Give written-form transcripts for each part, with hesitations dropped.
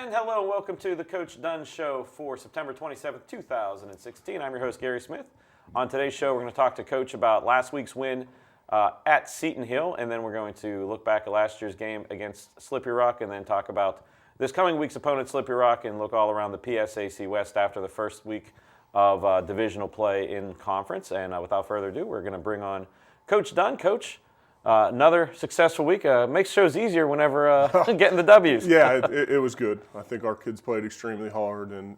And hello and welcome to the Coach Dunn Show for September 27th, 2016. I'm your host, Gary Smith. On today's show, we're going to talk to Coach about last week's win at Seton Hill, and then we're going to look back at last year's game against Slippery Rock, and then talk about this coming week's opponent, Slippery Rock, and look all around the PSAC West after the first week of divisional play in conference. And without further ado, we're going to bring on Coach Dunn. Coach, another successful week. Makes shows easier whenever getting the W's. Yeah, it was good. I think our kids played extremely hard, and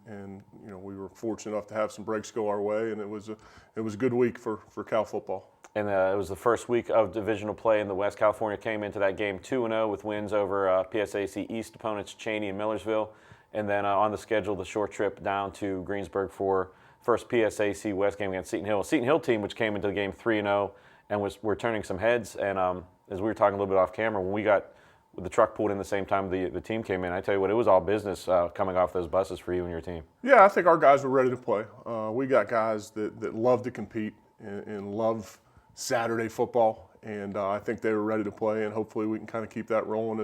you know, we were fortunate enough to have some breaks go our way, and it was a good week for Cal football. And it was the first week of divisional play in the West. California came into that game 2-0 with wins over PSAC East opponents Cheney and Millersville. And then on the schedule, the short trip down to Greensburg for first PSAC West game against Seton Hill. A Seton Hill team which came into the game 3-0 and were turning some heads. And as we were talking a little bit off camera, when we got the truck pulled in the same time the team came in, I tell you what, it was all business coming off those buses for you and your team. Yeah, I think our guys were ready to play. We got guys that love to compete and love Saturday football, and I think they were ready to play, and hopefully we can kind of keep that rolling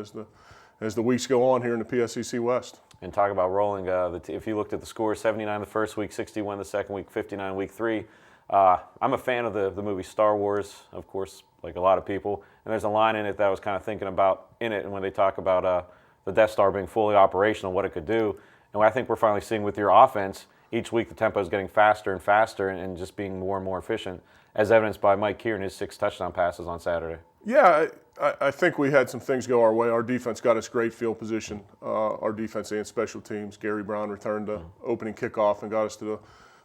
as the weeks go on here in the PSAC West. And talk about rolling, if you looked at the score, 79 the first week, 61 the second week, 59 week 3. I'm a fan of the movie Star Wars, of course, like a lot of people, and there's a line in it that I was kind of thinking about in it, and when they talk about the Death Star being fully operational, what it could do, and I think we're finally seeing with your offense, each week the tempo is getting faster and faster and just being more and more efficient, as evidenced by Mike Kieran, his 6 touchdown passes on Saturday. Yeah, I think we had some things go our way. Our defense got us great field position. Our defense and special teams. Gary Brown returned the opening kickoff and got us to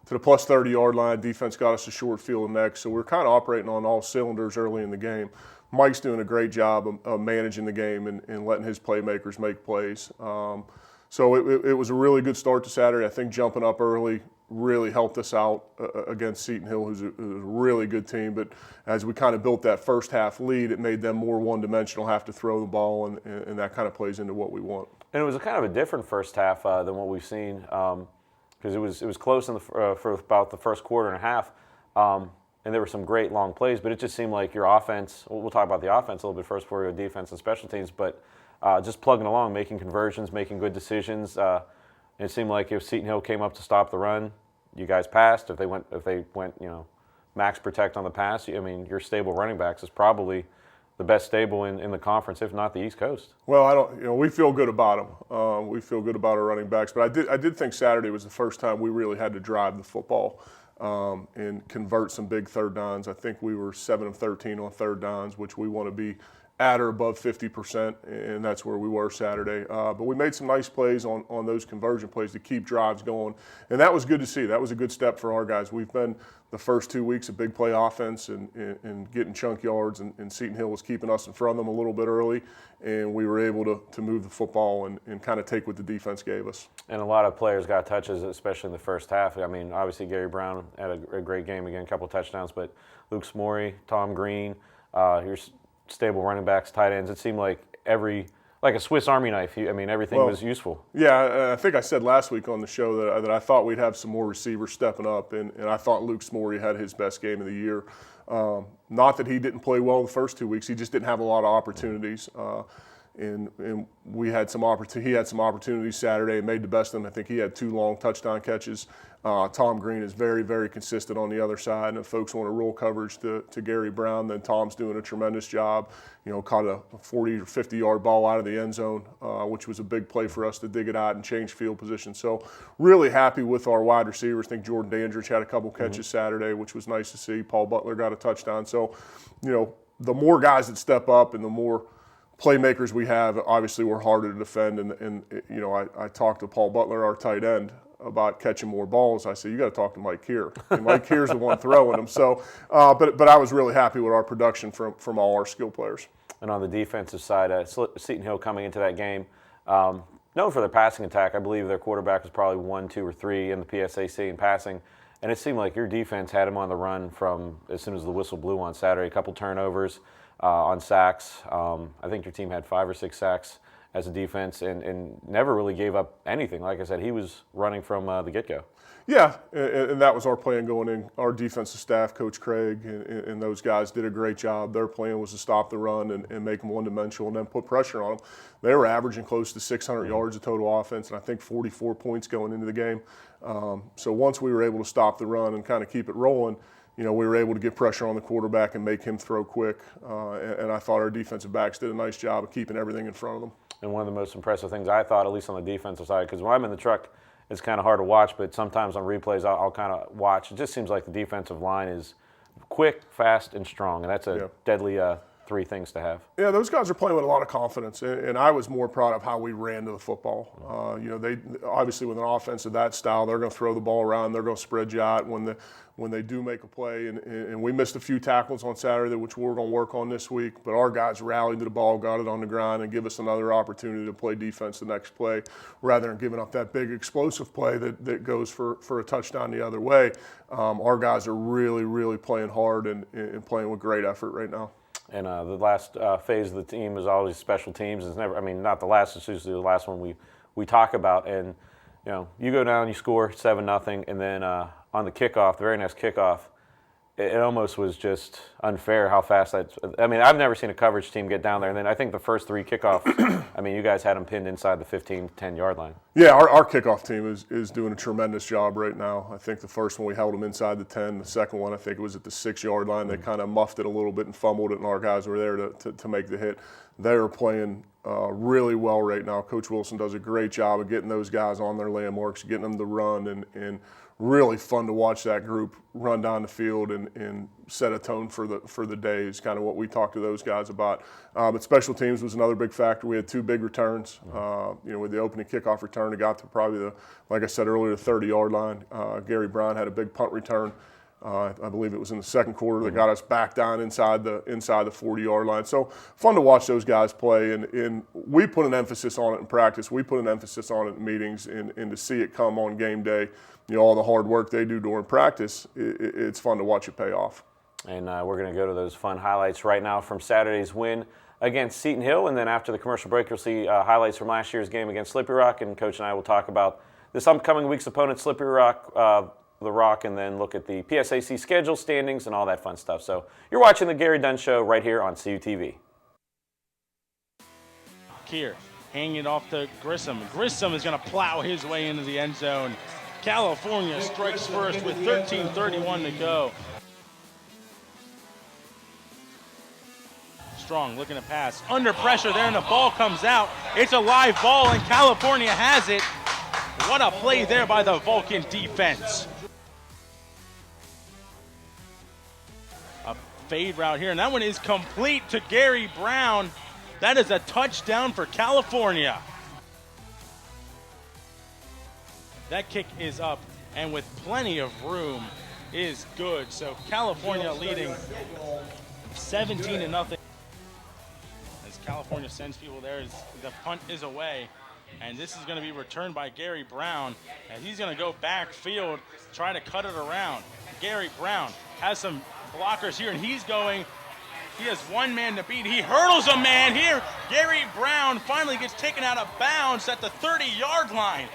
the plus 30-yard line. Defense got us a short field next. So we're kind of operating on all cylinders early in the game. Mike's doing a great job of managing the game and letting his playmakers make plays. So it was a really good start to Saturday. I think jumping up early really helped us out against Seton Hill, who's a really good team. But as we kind of built that first half lead, it made them more one-dimensional, have to throw the ball, and that kind of plays into what we want. And it was a kind of a different first half than what we've seen, because it was close in for about the first quarter and a half, and there were some great long plays. But it just seemed like your offense. We'll talk about the offense a little bit first before we go defense and special teams, but just plugging along, making conversions, making good decisions. It seemed like if Seton Hill came up to stop the run, you guys passed. If they went, max protect on the pass, I mean, your stable running backs is probably the best stable in the conference, if not the East Coast. Well, we feel good about them. We feel good about our running backs, but I did think Saturday was the first time we really had to drive the football and convert some big third downs. I think we were 7 of 13 on third downs, which we want to be at or above 50%, and that's where we were Saturday. But we made some nice plays on those conversion plays to keep drives going, and that was good to see. That was a good step for our guys. We've been the first 2 weeks a big play offense and getting chunk yards, and Seton Hill was keeping us in front of them a little bit early, and we were able to move the football and kind of take what the defense gave us. And a lot of players got touches, especially in the first half. I mean, obviously Gary Brown had a great game again, a couple of touchdowns, but Luke Smorey, Tom Green, here's stable running backs, tight ends. It seemed like like a Swiss Army knife. Everything was useful. Yeah, I think I said last week on the show that I thought we'd have some more receivers stepping up, and I thought Luke Smorey had his best game of the year. Not that he didn't play well the first 2 weeks, he just didn't have a lot of opportunities. And we had some he had some opportunities Saturday and made the best of them. I think he had 2 long touchdown catches. Tom Green is very, very consistent on the other side, and if folks want to roll coverage to Gary Brown, then Tom's doing a tremendous job. Caught a 40 or 50-yard ball out of the end zone, which was a big play for us to dig it out and change field position. So really happy with our wide receivers. I think Jordan Dandridge had a couple catches Saturday, which was nice to see. Paul Butler got a touchdown. So, the more guys that step up and the more playmakers we have, obviously we're harder to defend. And I talked to Paul Butler, our tight end, about catching more balls. I said, you got to talk to Mike Keir. And Mike Keir's the one throwing them. So, but I was really happy with our production from all our skill players. And on the defensive side, Seton Hill coming into that game, known for their passing attack. I believe their quarterback was probably 1, 2, or 3 in the PSAC in passing. And it seemed like your defense had him on the run from as soon as the whistle blew on Saturday. A couple turnovers on sacks. I think your team had 5 or 6 sacks. as a defense and never really gave up anything. Like I said, he was running from the get-go. Yeah, and that was our plan going in. Our defensive staff, Coach Craig and those guys did a great job. Their plan was to stop the run and make them one-dimensional and then put pressure on them. They were averaging close to 600 yards of total offense and I think 44 points going into the game. So once we were able to stop the run and kind of keep it rolling, we were able to get pressure on the quarterback and make him throw quick. And I thought our defensive backs did a nice job of keeping everything in front of them. And one of the most impressive things I thought, at least on the defensive side, because when I'm in the truck, it's kind of hard to watch, but sometimes on replays I'll kind of watch. It just seems like the defensive line is quick, fast, and strong, and that's a deadly three things to have. Yeah, those guys are playing with a lot of confidence, and I was more proud of how we ran to the football. They obviously with an offense of that style, they're going to throw the ball around, they're going to spread you out when they do make a play. And we missed a few tackles on Saturday, which we're going to work on this week. But our guys rallied to the ball, got it on the ground, and give us another opportunity to play defense the next play, rather than giving up that big explosive play that goes for a touchdown the other way. Our guys are really, really playing hard and playing with great effort right now. And the last phase of the team is always special teams. It's never, not the last, it's usually the last one we talk about. And, you go down, you score 7-0, and then on the kickoff, the very next kickoff, it almost was just unfair how fast I've never seen a coverage team get down there. And then I think the first three kickoffs, you guys had them pinned inside the 15, 10-yard line. Yeah, our kickoff team is doing a tremendous job right now. I think the first one we held them inside the 10. The second one, I think it was at the 6-yard line. They kind of muffed it a little bit and fumbled it, and our guys were there to make the hit. They are playing really well right now. Coach Wilson does a great job of getting those guys on their landmarks, getting them to run, and really fun to watch that group run down the field and set a tone for the day is kind of what we talked to those guys about. But special teams was another big factor. We had two big returns. With the opening kickoff return, it got to probably like I said earlier, the 30-yard line. Gary Brown had a big punt return. I believe it was in the second quarter that got us back down inside the 40-yard line. So fun to watch those guys play, and we put an emphasis on it in practice. We put an emphasis on it in meetings, and to see it come on game day, all the hard work they do during practice, it's fun to watch it pay off. And we're going to go to those fun highlights right now from Saturday's win against Seton Hill, and then after the commercial break, you'll see highlights from last year's game against Slippery Rock, and Coach and I will talk about this upcoming week's opponent, Slippery Rock, the Rock, and then look at the PSAC schedule, standings, and all that fun stuff. So you're watching the Gary Dunn Show right here on CUTV. Keir hanging it off to Grissom. Grissom is going to plow his way into the end zone. California strikes first with 13:31 to go. Strong looking to pass. Under pressure there, and the ball comes out. It's a live ball, and California has it. What a play there by the Vulcan defense. A fade route here, and that one is complete to Gary Brown. That is a touchdown for California. That kick is up, and with plenty of room is good. So California leading 17-0. As California sends people there, the punt is away. And this is going to be returned by Gary Brown. And he's going to go backfield, try to cut it around. Gary Brown has some blockers here, and he has one man to beat. He hurdles a man here. Gary Brown finally gets taken out of bounds at the 30-yard line.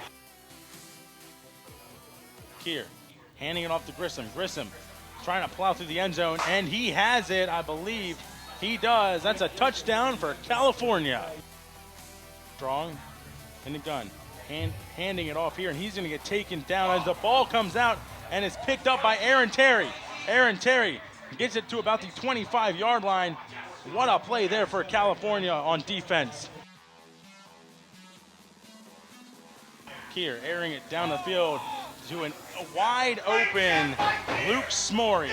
Keir handing it off to Grissom. Grissom trying to plow through the end zone, and he has it, I believe. He does. That's a touchdown for California. Strong in the gun, handing it off here, and he's going to get taken down as the ball comes out and is picked up by Aaron Terry. Aaron Terry gets it to about the 25-yard line. What a play there for California on defense. Keir airing it down the field to a wide open Luke Smorey.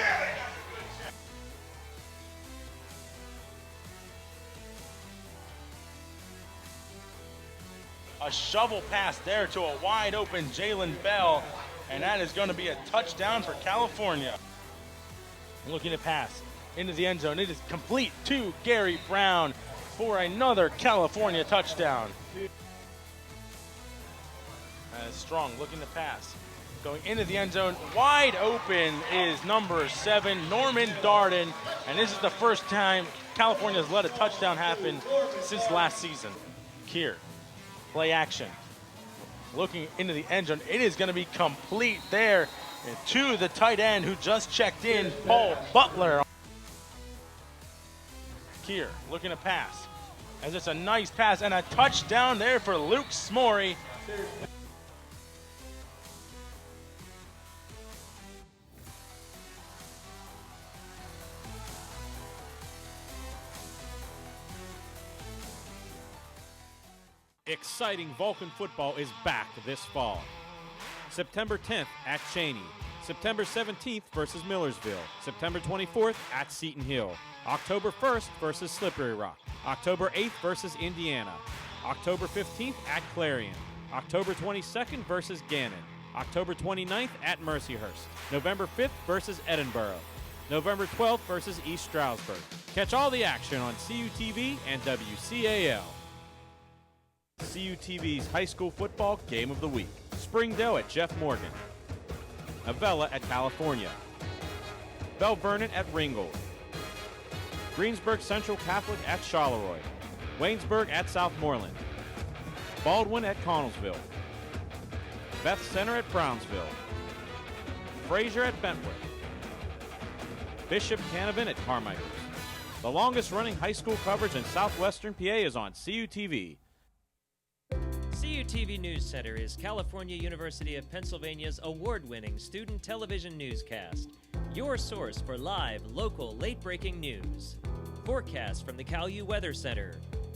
A shovel pass there to a wide open Jalen Bell, and that is going to be a touchdown for California. Looking to pass into the end zone. It is complete to Gary Brown for another California touchdown. Strong looking to pass. Going into the end zone. Wide open is number 7, Norman Darden, and this is the first time California has let a touchdown happen since last season. Kier, play action. Looking into the end zone. It is going to be complete there. And to the tight end who just checked in, Paul Butler. Kier looking to pass. As it's a nice pass and a touchdown there for Luke Smory. Exciting Vulcan football is back this fall. September 10th at Cheney. September 17th versus Millersville. September 24th at Seton Hill. October 1st versus Slippery Rock. October 8th versus Indiana. October 15th at Clarion. October 22nd versus Gannon. October 29th at Mercyhurst. November 5th versus Edinburgh. November 12th versus East Stroudsburg. Catch all the action on CUTV and WCAL. CUTV's High School Football Game of the Week. Springdale at Jeff Morgan. Avella at California. Bell Vernon at Ringgold. Greensburg Central Catholic at Charleroi. Waynesburg at Southmoreland. Baldwin at Connellsville. Beth Center at Brownsville. Fraser at Bentwood. Bishop Canavan at Carmichaels. The longest running high school coverage in southwestern PA is on CUTV. CUTV News Center is California University of Pennsylvania's award-winning student television newscast. Your source for live, local, late-breaking news. Forecasts from the CalU Weather Center.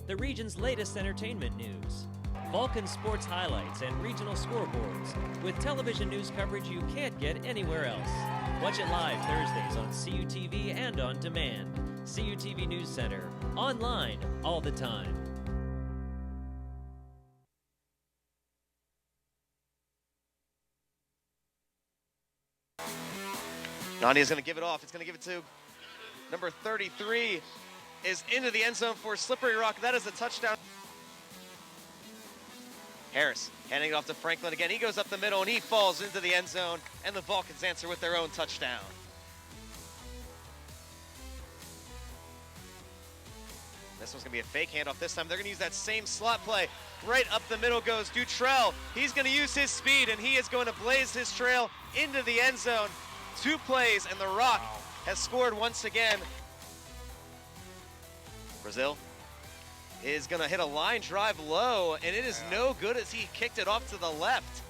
The region's latest entertainment news. Vulcan sports highlights and regional scoreboards. With television news coverage you can't get anywhere else. Watch it live Thursdays on CUTV and on demand. CUTV News Center. Online all the time. Nania's going to give it off. It's going to give it to number 33. Is into the end zone for Slippery Rock. That is a touchdown. Harris handing it off to Franklin again. He goes up the middle and he falls into the end zone. And the Vulcans answer with their own touchdown. This one's going to be a fake handoff this time. They're going to use that same slot play. Right up the middle goes Dutrell. He's going to use his speed and he is going to blaze his trail into the end zone. 2 plays and the Rock has scored once again. Brazil is going to hit a line drive low, and it is no good as he kicked it off to the left.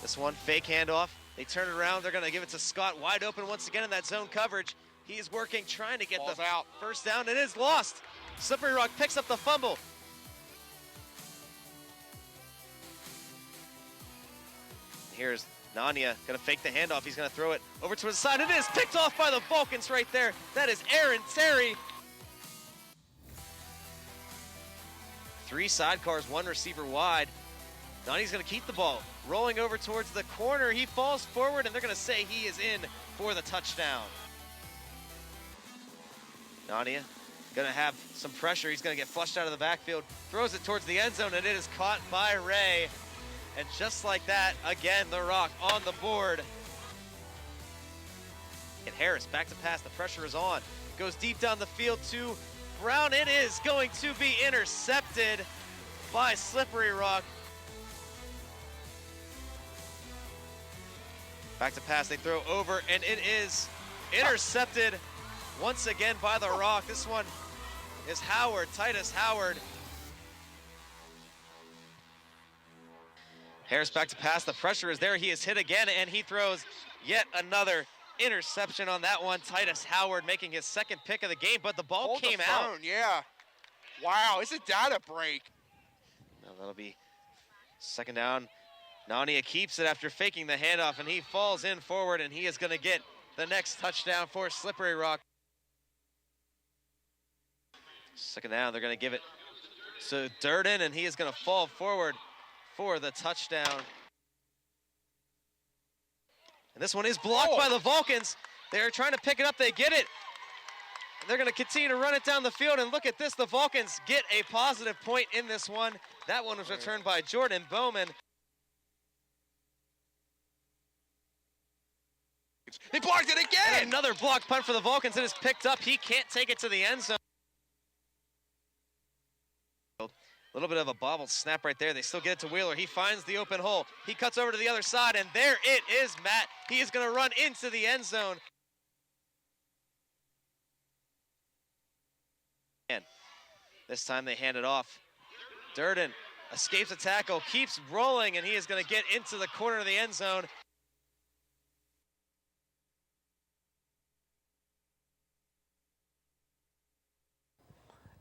This one, fake handoff. They turn it around. They're going to give it to Scott wide open once again in that zone coverage. He's working, trying to get the first down. It is lost. Slippery Rock picks up the fumble. Here's Nania going to fake the handoff. He's going to throw it over to his side. It is picked off by the Vulcans right there. That is Aaron Terry. 3 sidecars, 1 receiver wide. Nania's going to keep the ball. Rolling over towards the corner. He falls forward, and they're going to say he is in for the touchdown. Nania going to have some pressure. He's going to get flushed out of the backfield. Throws it towards the end zone, and it is caught by Ray. And just like that, again, the Rock on the board. And Harris back to pass. The pressure is on. Goes deep down the field to Brown. It is going to be intercepted by Slippery Rock. Back to pass. They throw over, and it is intercepted once again by the Rock. This one is Howard, Titus Howard. Harris back to pass. The pressure is there. He is hit again, and he throws yet another interception on that one. Titus Howard making his 2nd pick of the game, but the ball came out. Yeah. Wow, it's a data break. Now that'll be 2nd down. Nania keeps it after faking the handoff, and he falls in forward, and he is going to get the next touchdown for Slippery Rock. 2nd down, they're going to give it to Durden, and he is going to fall forward for the touchdown. And this one is blocked by the Vulcans. They're trying to pick it up. They get it. They're going to continue to run it down the field. And look at this. The Vulcans get a positive point in this one. That one was returned by Jordan Bowman. He blocked it again. And another blocked punt for the Vulcans. It is picked up. He can't take it to the end zone. little bit of a bobbled snap right there. They still get it to Wheeler. He finds the open hole. He cuts over to the other side, and there it is, Matt. He is going to run into the end zone. And this time they hand it off. Durden escapes a tackle, keeps rolling, and he is going to get into the corner of the end zone.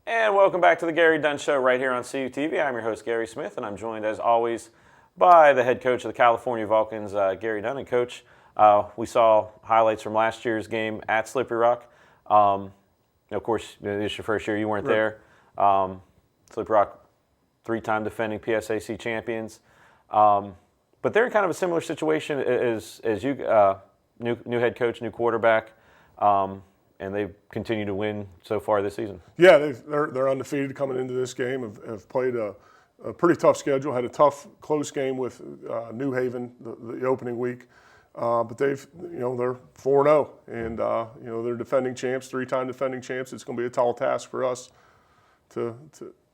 And welcome back to the Gary Dunn Show right here on CUTV. I'm your host, Gary Smith, and I'm joined, as always, by the head coach of the California Vulcans, Gary Dunn. And, Coach, we saw highlights from last year's game at Slippery Rock. Of course, this is your first year. You weren't there. Slippery Rock, 3-time defending PSAC champions. But they're in kind of a similar situation as you, new head coach, new quarterback. And they've continued to win so far this season. Yeah, they're undefeated coming into this game. Have played a pretty tough schedule. Had a tough, close game with New Haven the opening week, but they're 4-0, and they're defending champs, 3-time defending champs. It's going to be a tall task for us to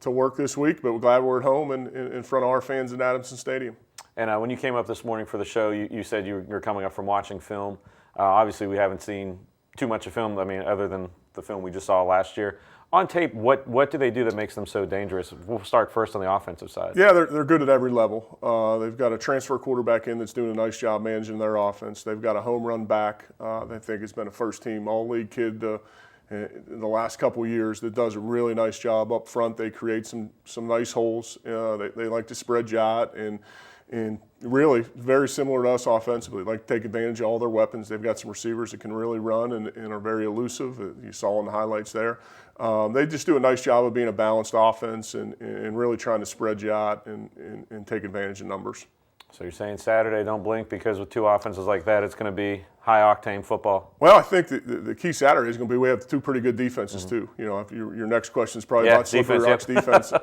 work this week, but we're glad we're at home and in front of our fans at Adamson Stadium. And when you came up this morning for the show, you said you're coming up from watching film. Obviously, we haven't seen too much of film, other than the film we just saw last year. On tape, what do they do that makes them so dangerous? We'll start first on the offensive side. Yeah, they're good at every level. They've got a transfer quarterback in that's doing a nice job managing their offense. They've got a home run back. They think has been a first-team all-league kid in the last couple of years that does a really nice job up front. They create some nice holes. They like to spread you out and really very similar to us offensively. Like to take advantage of all their weapons. They've got some receivers that can really run and are very elusive. You saw in the highlights there. They just do a nice job of being a balanced offense and really trying to spread you out and take advantage of numbers. So you're saying Saturday, don't blink, because with two offenses like that, it's going to be high-octane football? Well, I think the key Saturday is going to be we have two pretty good defenses too. If your next question is probably about Slippery Rock's defense.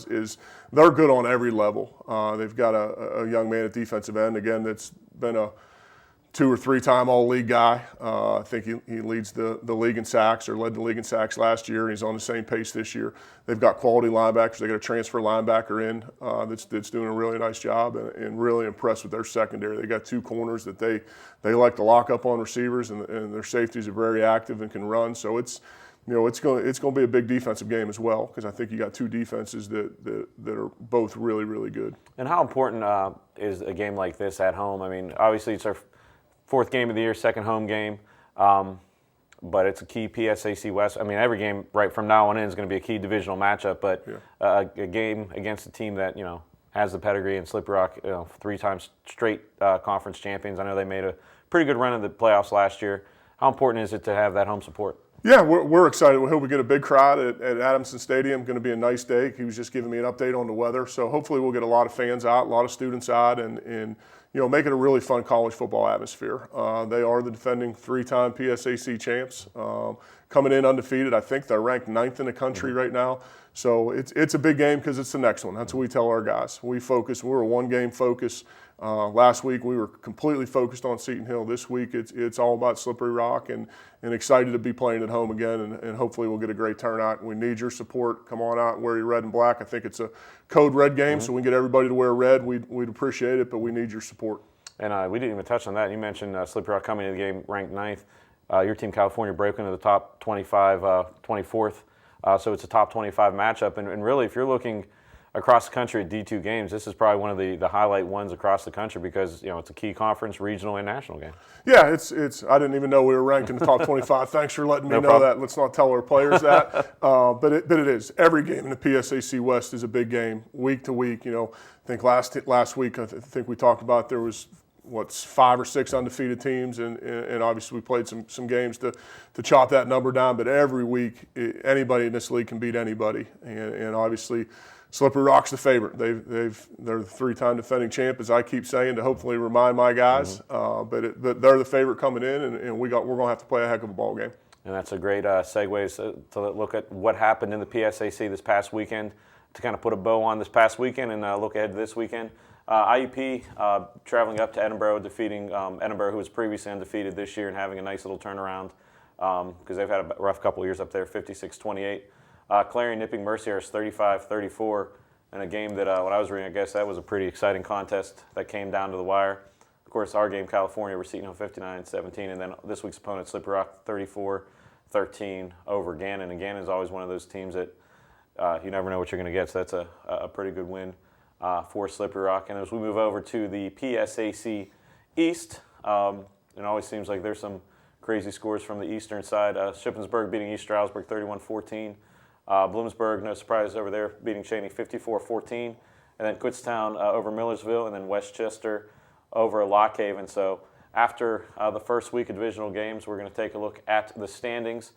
Is they're good on every level. They've got a young man at defensive end, again, that's been a 2 or 3-time all-league guy. I think he leads the league in sacks, or led the league in sacks last year, and he's on the same pace this year. They've got quality linebackers. They got a transfer linebacker in that's doing a really nice job, and really impressed with their secondary. They got 2 corners that they like to lock up on receivers, and their safeties are very active and can run. So it's going to be a big defensive game as well, because I think you got 2 defenses that are both really, really good. And how important is a game like this at home? I mean, obviously it's our 4th game of the year, 2nd home game, but it's a key PSAC West. I mean, every game right from now on in is going to be a key divisional matchup, but a game against a team that, has the pedigree, and Slippery Rock, 3 times straight conference champions. I know they made a pretty good run in the playoffs last year. How important is it to have that home support? Yeah, we're excited. We hope we get a big crowd at Adamson Stadium. Going to be a nice day. He was just giving me an update on the weather, so hopefully we'll get a lot of fans out, a lot of students out, and make it a really fun college football atmosphere. They are the defending 3-time PSAC champs, coming in undefeated. I think they're ranked 9th in the country right now. So it's a big game because it's the next one. That's what we tell our guys. We're a one-game focus. Last week we were completely focused on Seton Hill. This week it's all about Slippery Rock, and excited to be playing at home again, and hopefully we'll get a great turnout. We need your support. Come on out and wear your red and black. I think it's a code red game, so we can get everybody to wear red. We'd appreciate it, but we need your support. And we didn't even touch on that. You mentioned Slippery Rock coming into the game ranked 9th. Your team, California, broke into the top 25, 24th. So it's a top 25 matchup. And really, if you're looking across the country at D2 games, this is probably one of the highlight ones across the country, because it's a key conference, regional, and national game. Yeah, it's. I didn't even know we were ranked in the top 25. Thanks for letting me know that. Let's not tell our players that. But it is. Every game in the PSAC West is a big game, week to week. I think last week, I think we talked about there was 5 or 6 undefeated teams, and obviously we played some games to chop that number down. But every week, anybody in this league can beat anybody, and obviously Slippery Rock's the favorite. They're the 3-time defending champ, as I keep saying, to hopefully remind my guys. But they're the favorite coming in, and we're going to have to play a heck of a ball game. And that's a great segue to look at what happened in the PSAC this past weekend, to kind of put a bow on this past weekend and look ahead to this weekend. IUP traveling up to Edinburgh, defeating Edinburgh, who was previously undefeated this year, and having a nice little turnaround, because they've had a rough couple of years up there, 56-28. Clarion nipping Mercyhurst 35-34, in a game that when I was reading, I guess that was a pretty exciting contest that came down to the wire. Of course, our game, California, we're Seton Hill 59-17, and then this week's opponent, Slippery Rock, 34-13 over Gannon. And Gannon's always one of those teams that you never know what you're going to get, so that's a pretty good win for Slippery Rock. And as we move over to the PSAC East, it always seems like there's some crazy scores from the eastern side. Shippensburg beating East Stroudsburg 31-14. Bloomsburg, no surprise over there, beating Cheney 54-14. And then Kutztown over Millersville, and then Westchester over Lock Haven. So after the first week of divisional games, we're going to take a look at the standings.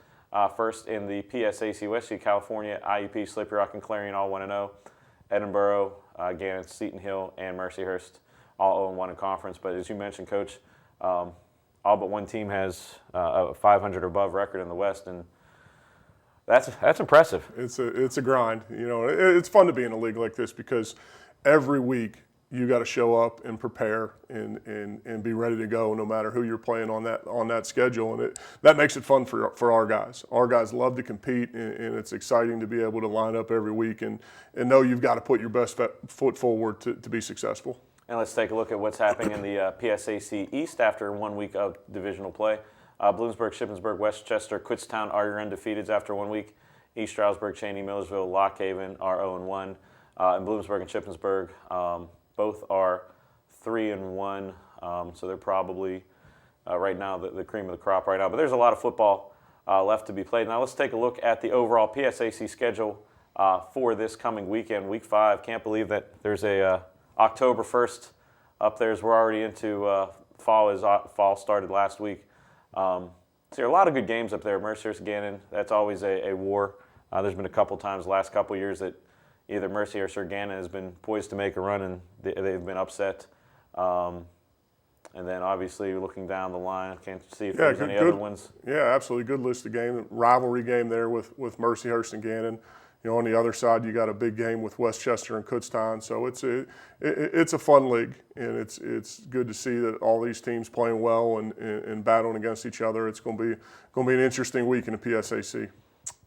First in the PSAC West, California, IUP, Slippery Rock, and Clarion all 1-0. Edinburgh, Gannon, Seton Hill, and Mercyhurst all 0-1 in conference. But as you mentioned, Coach, all but one team has a 500 or above record in the West, and that's impressive. It's a grind. You know, it's fun to be in a league like this because every week you got to show up and prepare and be ready to go no matter who you're playing on that schedule, and that makes it fun for our guys. Our guys love to compete, and it's exciting to be able to line up every week and know you've got to put your best foot forward to be successful. And let's take a look at what's happening in the PSAC East after 1 week of divisional play. Bloomsburg, Shippensburg, Westchester, Kutztown are your undefeateds after 1 week. East Stroudsburg, Cheney, Millersville, Lock Haven are 0-1. And Bloomsburg and Shippensburg both are 3-1. So they're probably right now the cream of the crop right now. But there's a lot of football left to be played. Now let's take a look at the overall PSAC schedule for this coming weekend, Week 5. Can't believe that there's a October 1st up there as we're already into fall, as fall started last week. So there are a lot of good games up there. Mercyhurst, Gannon, that's always a war. There's been a couple times the last couple years that either Mercyhurst or Gannon has been poised to make a run, and they've been upset. And then obviously looking down the line, I can't see if there's any other ones. Yeah, absolutely. Good list of games. Rivalry game there with Mercyhurst and Gannon. You know, on the other side, you got a big game with Westchester and Kutztown. So it's a fun league, and it's good to see that all these teams playing well and battling against each other. It's going to be an interesting week in the PSAC.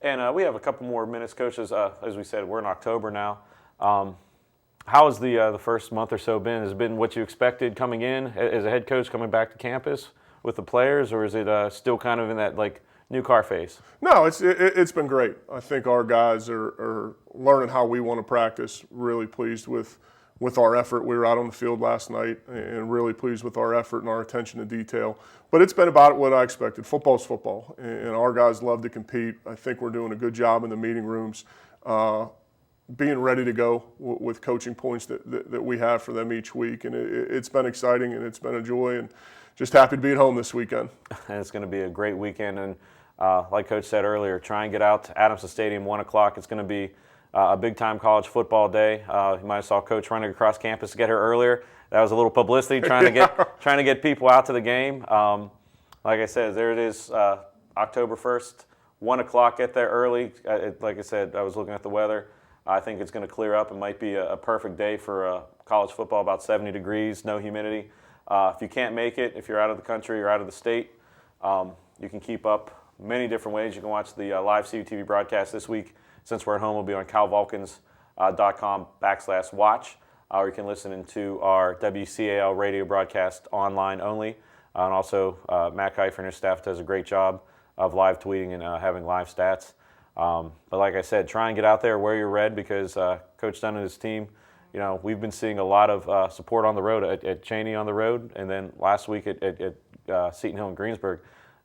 And we have a couple more minutes, coaches. As we said, we're in October now. How has the first month or so been? Has it been what you expected coming in as a head coach coming back to campus with the players, or is it still kind of in that new car phase? No, it's been great. I think our guys are learning how we want to practice. Really pleased with our effort. We were out on the field last night and really pleased with our effort and our attention to detail. But it's been about what I expected. Football's football, and our guys love to compete. I think we're doing a good job in the meeting rooms, being ready to go with coaching points that we have for them each week. And it's been exciting, and it's been a joy, and just happy to be at home this weekend. And it's going to be a great weekend. And like Coach said earlier, try and get out to Adamson Stadium, 1 o'clock. It's going to be a big-time college football day. You might have saw Coach running across campus to get here earlier. That was a little publicity, trying to get people out to the game. Like I said, there it is, October 1st, 1 o'clock. Get there early. Like I said, I was looking at the weather. I think it's going to clear up. It might be a perfect day for college football, about 70 degrees, no humidity. If you can't make it, if you're out of the country or out of the state, you can keep up many different ways. You can watch the live CUTV broadcast this week. Since we're at home, we'll be on calvulcans.com/watch, or you can listen into our WCAL radio broadcast online only. And also, Matt Keifer and his staff does a great job of live tweeting and having live stats. But like I said, try and get out there, wear your red, because Coach Dunn and his team, you know, we've been seeing a lot of support on the road at Cheney on the road, and then last week at Seton Hill and Greensburg.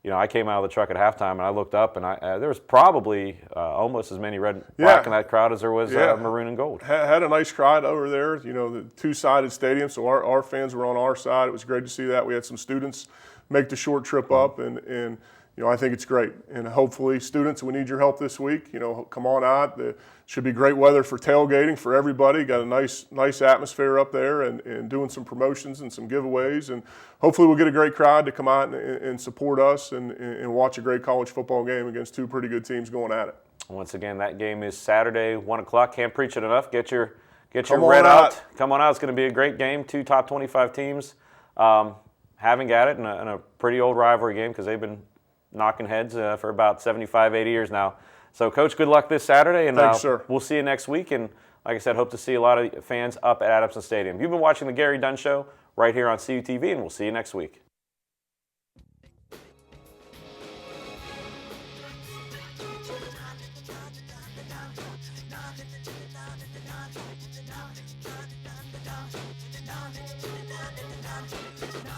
You know, I came out of the truck at halftime and I looked up, and there was probably almost as many red and black in that crowd as there was maroon and gold. Had a nice crowd over there. You know, the two-sided stadium, so our fans were on our side. It was great to see that. We had some students make the short trip up, and you know, I think it's great. And hopefully, students, we need your help this week. You know, come on out. It should be great weather for tailgating for everybody. Got a nice atmosphere up there, and doing some promotions and some giveaways. And hopefully we'll get a great crowd to come out and support us and watch a great college football game against two pretty good teams going at it. Once again, that game is Saturday, 1 o'clock. Can't preach it enough. Get your red out. Come on out. It's going to be a great game. Two top 25 teams having at it in a pretty old rivalry game, because they've been knocking heads for about 75, 80 years now. So, Coach, good luck this Saturday, and thanks, sir. We'll see you next week. And like I said, hope to see a lot of fans up at Adamson Stadium. You've been watching The Gary Dunn Show right here on CUTV, and we'll see you next week. Down.